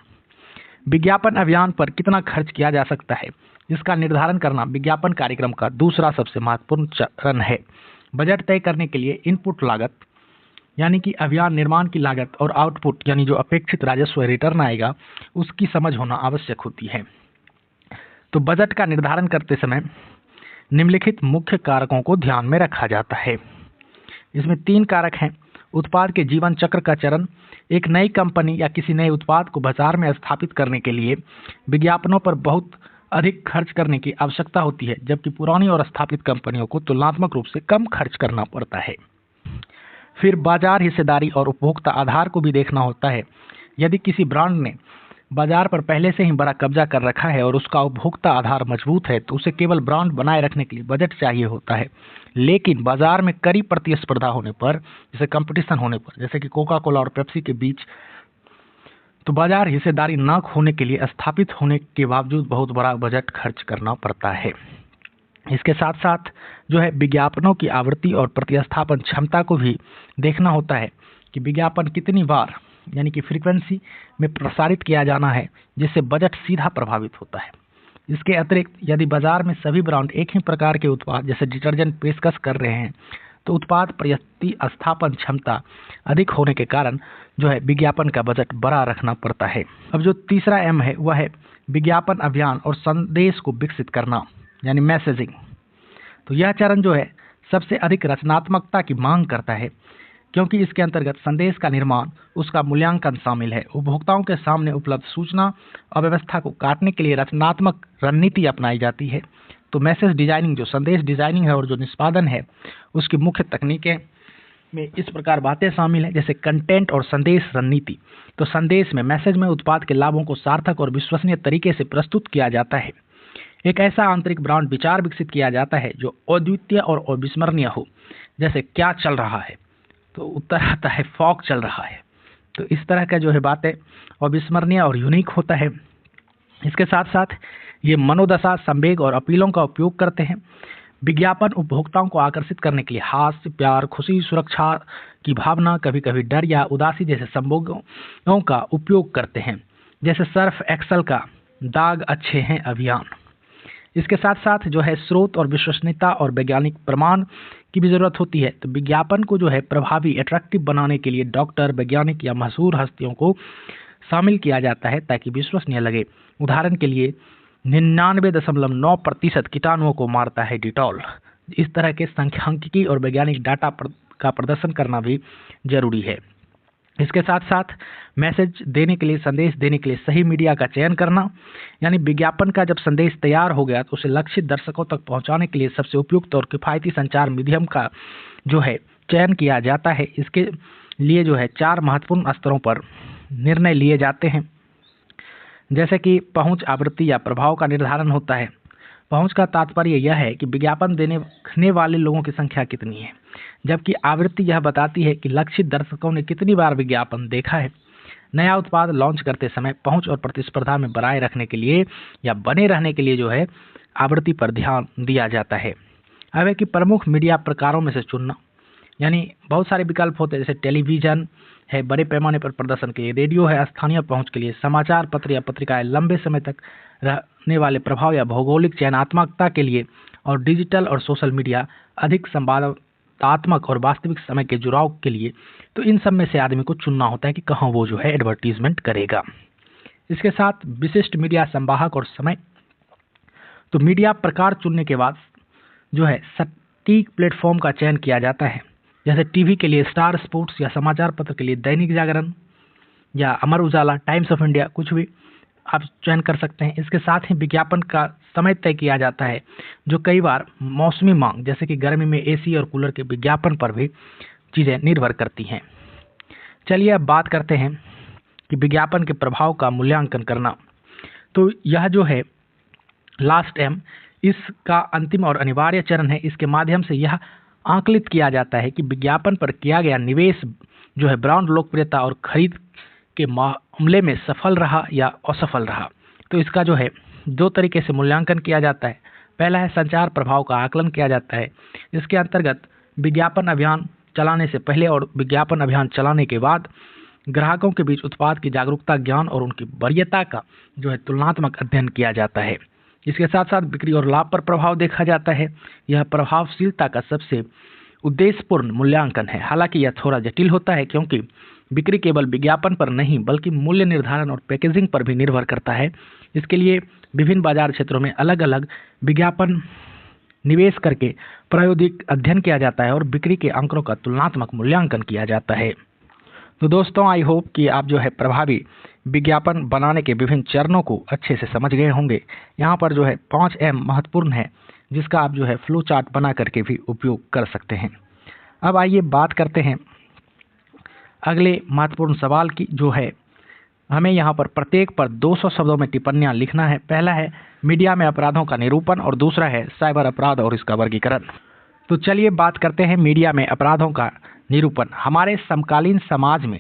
विज्ञापन अभियान पर कितना खर्च किया जा सकता है, इसका निर्धारण करना विज्ञापन कार्यक्रम का दूसरा सबसे महत्वपूर्ण चरण है। बजट तय करने के लिए इनपुट लागत, यानी कि अभियान निर्माण की लागत, और आउटपुट, यानी जो अपेक्षित राजस्व रिटर्न आएगा, उसकी समझ होना आवश्यक होती है। तो बजट का निर्धारण करते समय निम्नलिखित मुख्य कारकों को ध्यान में रखा जाता है। इसमें 3 कारक हैं। उत्पाद के जीवन चक्र का चरण। एक नई कंपनी या किसी नए उत्पाद को बाजार में स्थापित करने के लिए विज्ञापनों पर बहुत अधिक खर्च करने की आवश्यकता होती है, जबकि पुरानी और स्थापित कंपनियों को तुलनात्मक रूप से कम खर्च करना पड़ता है। फिर बाजार हिस्सेदारी और उपभोक्ता आधार को भी देखना होता है। यदि किसी ब्रांड ने बाजार पर पहले से ही बड़ा कब्जा कर रखा है और उसका उपभोक्ता आधार मजबूत है, तो उसे केवल ब्रांड बनाए रखने के लिए बजट चाहिए होता है। लेकिन बाजार में कड़ी प्रतिस्पर्धा होने पर, जैसे कंपटीशन होने पर, जैसे कि कोका कोला और पेप्सी के बीच, तो बाजार हिस्सेदारी न खोने के लिए स्थापित होने के बावजूद बहुत बड़ा बजट खर्च करना पड़ता है। इसके साथ साथ जो है विज्ञापनों की आवृत्ति और प्रतिस्थापन क्षमता को भी देखना होता है कि विज्ञापन कितनी बार, यानी कि फ्रीक्वेंसी में प्रसारित किया जाना है, जिससे बजट सीधा प्रभावित होता है। इसके अतिरिक्त यदि बाजार में सभी ब्रांड एक ही प्रकार के उत्पाद जैसे डिटर्जेंट पेशकश कर रहे हैं, तो उत्पाद प्रतिस्थापन क्षमता अधिक होने के कारण जो है विज्ञापन का बजट बड़ा रखना पड़ता है। अब जो तीसरा एम है वह है विज्ञापन अभियान और संदेश को विकसित करना, यानी मैसेजिंग। तो यह चरण जो है सबसे अधिक रचनात्मकता की मांग करता है, क्योंकि इसके अंतर्गत संदेश का निर्माण, उसका मूल्यांकन शामिल है। उपभोक्ताओं के सामने उपलब्ध सूचना अव्यवस्था को काटने के लिए रचनात्मक रणनीति अपनाई जाती है। तो मैसेज डिजाइनिंग, जो संदेश डिजाइनिंग है और जो निष्पादन है, उसकी मुख्य तकनीकें में इस प्रकार बातें शामिल हैं, जैसे कंटेंट और संदेश रणनीति। तो संदेश में, मैसेज में उत्पाद के लाभों को सार्थक और विश्वसनीय तरीके से प्रस्तुत किया जाता है। एक ऐसा आंतरिक ब्रांड विचार विकसित किया जाता है जो अद्वितीय और अविस्मरणीय हो। जैसे क्या चल रहा है, तो उत्तर आता है फॉग चल रहा है। तो इस तरह का जो है बातें अविस्मरणीय और यूनिक होता है। इसके साथ साथ ये मनोदशा, संवेग और अपीलों का उपयोग करते हैं। विज्ञापन उपभोक्ताओं को आकर्षित करने के लिए हास्य, प्यार, खुशी, सुरक्षा की भावना, कभी कभी डर या उदासी जैसे संबोधनों का उपयोग करते हैं, जैसे सर्फ एक्सल का दाग अच्छे हैं अभियान। इसके साथ साथ जो है स्रोत और विश्वसनीयता और वैज्ञानिक प्रमाण की भी जरूरत होती है। तो विज्ञापन को जो है प्रभावी, अट्रैक्टिव बनाने के लिए डॉक्टर, वैज्ञानिक या मशहूर हस्तियों को शामिल किया जाता है ताकि विश्वसनीय लगे। उदाहरण के लिए 99.9% कीटाणुओं को मारता है डिटॉल। इस तरह के सांख्यिकी और वैज्ञानिक डाटा का प्रदर्शन करना भी जरूरी है। इसके साथ साथ मैसेज देने के लिए, संदेश देने के लिए सही मीडिया का चयन करना, यानी विज्ञापन का जब संदेश तैयार हो गया तो उसे लक्षित दर्शकों तक पहुंचाने के लिए सबसे उपयुक्त और किफायती संचार माध्यम का जो है चयन किया जाता है। इसके लिए जो है 4 महत्वपूर्ण स्तरों पर निर्णय लिए जाते हैं, जैसे कि पहुंच, आवृत्ति या प्रभाव का निर्धारण होता है। पहुंच का तात्पर्य यह है कि विज्ञापन देने वाले लोगों की संख्या कितनी है, जबकि आवृत्ति यह बताती है कि लक्षित दर्शकों ने कितनी बार विज्ञापन देखा है। नया उत्पाद लॉन्च करते समय पहुंच और प्रतिस्पर्धा में बनाए रखने के लिए या बने रहने के लिए जो है आवृत्ति पर ध्यान दिया जाता है। अब है कि प्रमुख मीडिया प्रकारों में से चुनना। यानी बहुत सारे विकल्प होते हैं, जैसे टेलीविज़न है बड़े पैमाने पर प्रदर्शन के लिए, रेडियो है स्थानीय पहुंच के लिए, समाचार पत्र या पत्रिकाएं लंबे समय तक रहने वाले प्रभाव या भौगोलिक चयनात्मकता के लिए, और डिजिटल और सोशल मीडिया अधिक संवादात्मक और वास्तविक समय के जुड़ाव के लिए। तो इन सब में से आदमी को चुनना होता है कि कहाँ वो जो है एडवर्टीजमेंट करेगा। इसके साथ विशिष्ट मीडिया संवाहक और समय। तो मीडिया प्रकार चुनने के बाद जो है सटीक प्लेटफॉर्म का चयन किया जाता है, जैसे टीवी के लिए स्टार स्पोर्ट्स या समाचार पत्र के लिए दैनिक जागरण या Amar Ujala, times of India, कुछ भी आप चयन कर सकते हैं। इसके साथ ही विज्ञापन का समय तय किया जाता है, जो कई बार मौसमी मांग जैसे कि गर्मी में एसी और कूलर के विज्ञापन पर भी चीज़ें निर्भर करती हैं। चलिए अब बात करते हैं कि विज्ञापन के प्रभाव का मूल्यांकन करना। तो यह जो है लास्ट एम इसका अंतिम और अनिवार्य चरण है। इसके माध्यम से यह आकलित किया जाता है कि विज्ञापन पर किया गया निवेश जो है ब्रांड लोकप्रियता और खरीद के मामले में सफल रहा या असफल रहा। तो इसका जो है 2 तरीके से मूल्यांकन किया जाता है। पहला है संचार प्रभाव का आकलन किया जाता है। इसके अंतर्गत विज्ञापन अभियान चलाने से पहले और विज्ञापन अभियान चलाने के बाद ग्राहकों के बीच उत्पाद की जागरूकता, ज्ञान और उनकी वरीयता का जो है तुलनात्मक अध्ययन किया जाता है। इसके साथ साथ बिक्री और लाभ पर प्रभाव देखा जाता है। यह प्रभावशीलता का सबसे उद्देश्यपूर्ण मूल्यांकन है। हालांकि यह थोड़ा जटिल होता है, क्योंकि बिक्री केवल विज्ञापन पर नहीं बल्कि मूल्य निर्धारण और पैकेजिंग पर भी निर्भर करता है। इसके लिए विभिन्न बाजार क्षेत्रों में अलग अलग विज्ञापन निवेश करके प्रायोगिक अध्ययन किया जाता है और बिक्री के आंकड़ों का तुलनात्मक मूल्यांकन किया जाता है। तो दोस्तों, आई होप कि आप जो है प्रभावी विज्ञापन बनाने के विभिन्न चरणों को अच्छे से समझ गए होंगे। यहाँ पर जो है 5M महत्वपूर्ण है, जिसका आप जो है फ्लो चार्ट बना करके भी उपयोग कर सकते हैं। अब आइए बात करते हैं अगले महत्वपूर्ण सवाल की, जो है हमें यहाँ पर प्रत्येक पर 200 शब्दों में टिप्पणियाँ लिखना है। पहला है मीडिया में अपराधों का निरूपण और दूसरा है साइबर अपराध और इसका वर्गीकरण। तो चलिए बात करते हैं मीडिया में अपराधों का निरूपण। हमारे समकालीन समाज में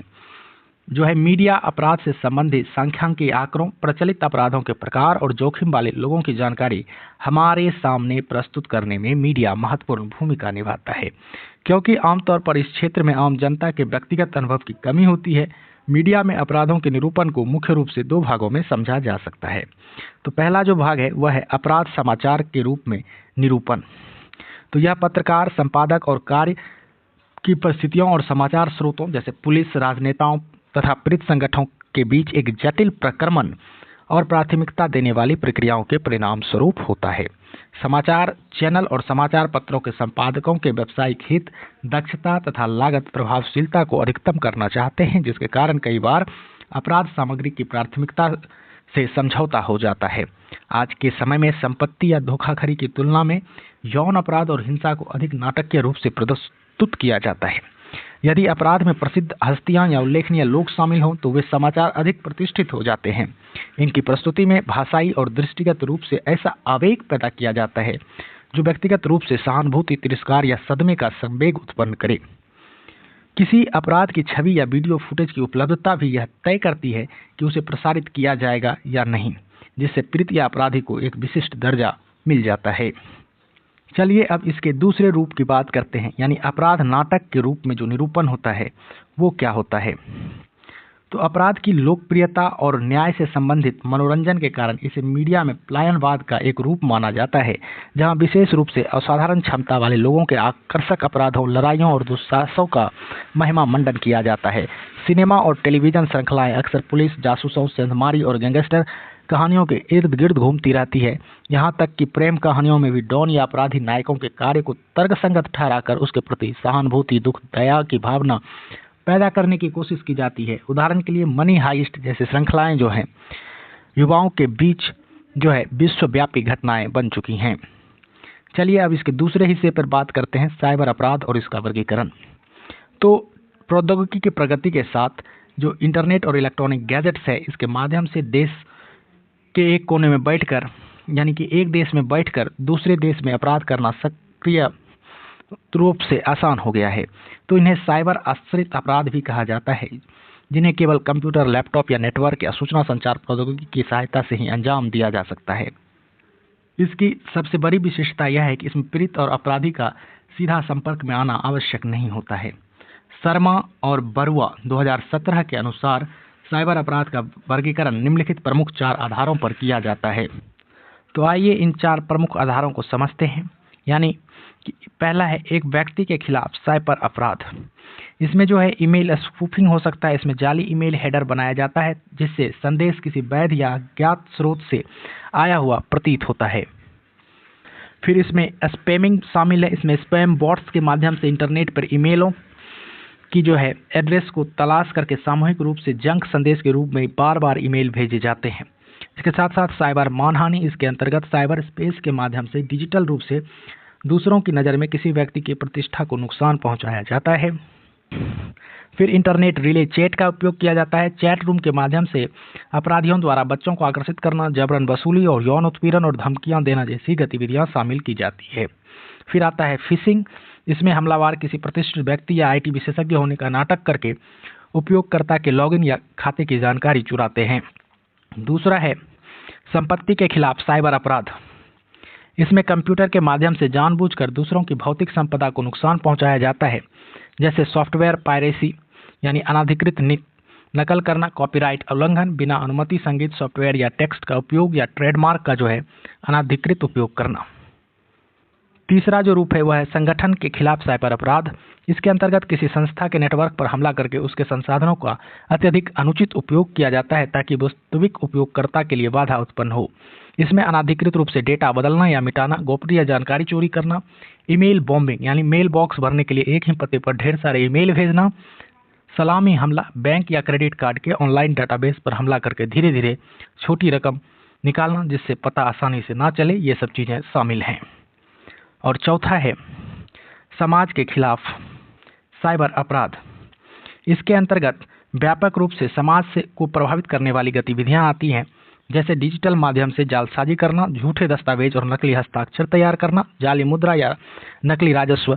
जो है मीडिया अपराध से संबंधित सांख्यिकीय आंकड़ों, प्रचलित अपराधों के प्रकार और जोखिम वाले लोगों की जानकारी हमारे सामने प्रस्तुत करने में मीडिया महत्वपूर्ण भूमिका निभाता है। क्योंकि आमतौर पर इस क्षेत्र में आम जनता के व्यक्तिगत अनुभव की कमी होती है, मीडिया में अपराधों के निरूपण को मुख्य रूप से 2 भागों में समझा जा सकता है। तो पहला जो भाग है वह है अपराध समाचार के रूप में निरूपण। तो यह पत्रकार, संपादक और कार्य की परिस्थितियों और समाचार स्रोतों जैसे पुलिस, राजनेताओं तथा प्रेरित संगठनों के बीच एक जटिल प्रक्रमण और प्राथमिकता देने वाली प्रक्रियाओं के परिणाम स्वरूप होता है। समाचार चैनल और समाचार पत्रों के संपादकों के व्यावसायिक हित, दक्षता तथा लागत प्रभावशीलता को अधिकतम करना चाहते हैं, जिसके कारण कई बार अपराध सामग्री की प्राथमिकता से समझौता हो जाता है। आज के समय में संपत्ति या धोखाधड़ी की तुलना में यौन अपराध और हिंसा को अधिक नाटकीय रूप से प्रस्तुत किया जाता है। यदि अपराध में प्रसिद्ध हस्तियां या उल्लेखनीय लोग शामिल हों तो वे समाचार अधिक प्रतिष्ठित हो जाते हैं। इनकी प्रस्तुति में भाषाई और दृष्टिगत रूप से ऐसा आवेग पैदा किया जाता है जो व्यक्तिगत रूप से सहानुभूति, तिरस्कार या सदमे का संवेग उत्पन्न करे। किसी अपराध की छवि या वीडियो फुटेज की उपलब्धता भी यह तय करती है कि उसे प्रसारित किया जाएगा या नहीं, जिससे पीड़ित या अपराधी को एक विशिष्ट दर्जा मिल जाता है। चलिए अब इसके दूसरे रूप की बात करते हैं, यानी अपराध नाटक के रूप में जो निरूपण होता है वो क्या होता है। तो अपराध की लोकप्रियता और न्याय से संबंधित मनोरंजन के कारण इसे मीडिया में पलायनवाद का एक रूप माना जाता है, जहां विशेष रूप से असाधारण क्षमता वाले लोगों के आकर्षक अपराधों, लड़ाइयों और दुस्साहसों का महिमा मंडन किया जाता है। सिनेमा और टेलीविजन श्रृंखलाएं अक्सर पुलिस, जासूसों, सेंधमारी और गैंगस्टर कहानियों के इर्द गिर्द घूमती रहती है। यहाँ तक कि प्रेम कहानियों में भी डॉन या अपराधी नायकों के कार्य को तर्कसंगत ठहराकर उसके प्रति सहानुभूति, दुख, दया की भावना पैदा करने की कोशिश की जाती है। उदाहरण के लिए मनी हाइस्ट जैसी श्रृंखलाएं जो हैं युवाओं के बीच जो है विश्वव्यापी घटनाएं बन चुकी हैं। चलिए अब इसके दूसरे हिस्से पर बात करते हैं, साइबर अपराध और इसका वर्गीकरण। तो प्रौद्योगिकी की प्रगति के साथ जो इंटरनेट और इलेक्ट्रॉनिक गैजेट्स है, इसके माध्यम से देश के एक कोने में बैठकर, यानी कि एक देश में बैठकर दूसरे देश में अपराध करना सक्रिय रूप से आसान हो गया है। तो इन्हें साइबर आश्रित अपराध भी कहा जाता है, जिन्हें केवल कंप्यूटर, लैपटॉप या नेटवर्क या सूचना संचार प्रौद्योगिकी की सहायता से ही अंजाम दिया जा सकता है। इसकी सबसे बड़ी विशेषता यह है कि इसमें पीड़ित और अपराधी का सीधा संपर्क में आना आवश्यक नहीं होता है। शर्मा और बरुआ 2017 के अनुसार साइबर अपराध का वर्गीकरण निम्नलिखित प्रमुख 4 आधारों पर किया जाता है। तो आइए इन 4 प्रमुख आधारों को समझते हैं। यानी कि पहला है एक व्यक्ति के खिलाफ साइबर अपराध। इसमें जो है ईमेल स्पूफिंग हो सकता है। इसमें जाली ईमेल हेडर बनाया जाता है जिससे संदेश किसी वैध या ज्ञात स्रोत से आया हुआ प्रतीत होता है। फिर इसमें स्पैमिंग शामिल है। इसमें स्पैम बॉट्स के माध्यम से इंटरनेट पर ईमेलों की जो है एड्रेस को तलाश करके सामूहिक रूप से जंक संदेश के रूप में बार बार ईमेल भेजे जाते हैं। इसके साथ साथ साइबर मानहानि, इसके अंतर्गत साइबर स्पेस के माध्यम से डिजिटल रूप से दूसरों की नज़र में किसी व्यक्ति की प्रतिष्ठा को नुकसान पहुंचाया जाता है। फिर इंटरनेट रिले चैट का उपयोग किया जाता है। चैट रूम के माध्यम से अपराधियों द्वारा बच्चों को आकर्षित करना, जबरन वसूली और यौन उत्पीड़न और धमकियां देना जैसी गतिविधियां शामिल की जाती है। फिर आता है फिशिंग। इसमें हमलावर किसी प्रतिष्ठित व्यक्ति या IT विशेषज्ञ होने का नाटक करके उपयोगकर्ता के लॉगिन या खाते की जानकारी चुराते हैं। दूसरा है संपत्ति के खिलाफ साइबर अपराध। इसमें कंप्यूटर के माध्यम से जानबूझकर दूसरों की भौतिक संपदा को नुकसान पहुंचाया जाता है, जैसे सॉफ्टवेयर पायरेसी यानी अनाधिकृत नकल करना, कॉपीराइट उल्लंघन, बिना अनुमति संगीत, सॉफ्टवेयर या टेक्स्ट का उपयोग या ट्रेडमार्क का जो है अनाधिकृत उपयोग करना। तीसरा जो रूप है वह है संगठन के खिलाफ साइबर अपराध। इसके अंतर्गत किसी संस्था के नेटवर्क पर हमला करके उसके संसाधनों का अत्यधिक अनुचित उपयोग किया जाता है ताकि वास्तविक उपयोगकर्ता के लिए बाधा उत्पन्न हो। इसमें अनाधिकृत रूप से डेटा बदलना या मिटाना, गोपनीय जानकारी चोरी करना, ईमेल बॉम्बिंग यानी मेल बॉक्स भरने के लिए एक ही पते पर ढेर सारे ईमेल भेजना, सलामी हमला, बैंक या क्रेडिट कार्ड के ऑनलाइन डाटाबेस पर हमला करके धीरे धीरे छोटी रकम निकालना जिससे पता आसानी से ना चले, ये सब चीज़ें शामिल हैं। और चौथा है समाज के खिलाफ साइबर अपराध। इसके अंतर्गत व्यापक रूप से समाज को प्रभावित करने वाली गतिविधियां आती हैं, जैसे डिजिटल माध्यम से जालसाजी करना, झूठे दस्तावेज और नकली हस्ताक्षर तैयार करना, जाली मुद्रा या नकली राजस्व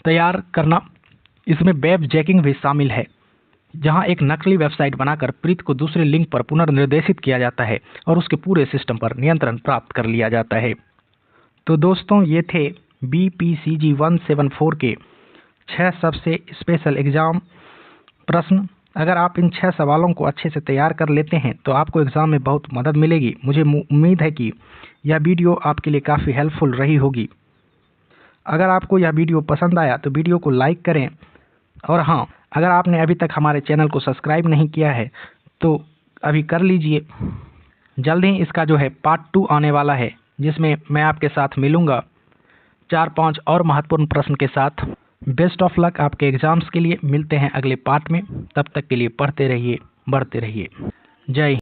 तैयार करना। इसमें वेब जैकिंग भी शामिल है, जहां एक नकली वेबसाइट बनाकर पीड़ित को दूसरे लिंक पर पुनर्निर्देशित किया जाता है और उसके पूरे सिस्टम पर नियंत्रण प्राप्त कर लिया जाता है। तो दोस्तों ये थे BPCG 174 के 6 सबसे स्पेशल एग्ज़ाम प्रश्न। अगर आप इन 6 सवालों को अच्छे से तैयार कर लेते हैं तो आपको एग्ज़ाम में बहुत मदद मिलेगी। मुझे उम्मीद है कि यह वीडियो आपके लिए काफ़ी हेल्पफुल रही होगी। अगर आपको यह वीडियो पसंद आया तो वीडियो को लाइक करें, और हाँ, अगर आपने अभी तक हमारे चैनल को सब्सक्राइब नहीं किया है तो अभी कर लीजिए। जल्द ही इसका जो है पार्ट 2 आने वाला है, जिसमें मैं आपके साथ मिलूँगा 4-5 और महत्वपूर्ण प्रश्न के साथ। बेस्ट ऑफ लक आपके एग्ज़ाम्स के लिए। मिलते हैं अगले पार्ट में। तब तक के लिए पढ़ते रहिए, बढ़ते रहिए। जय हिंद।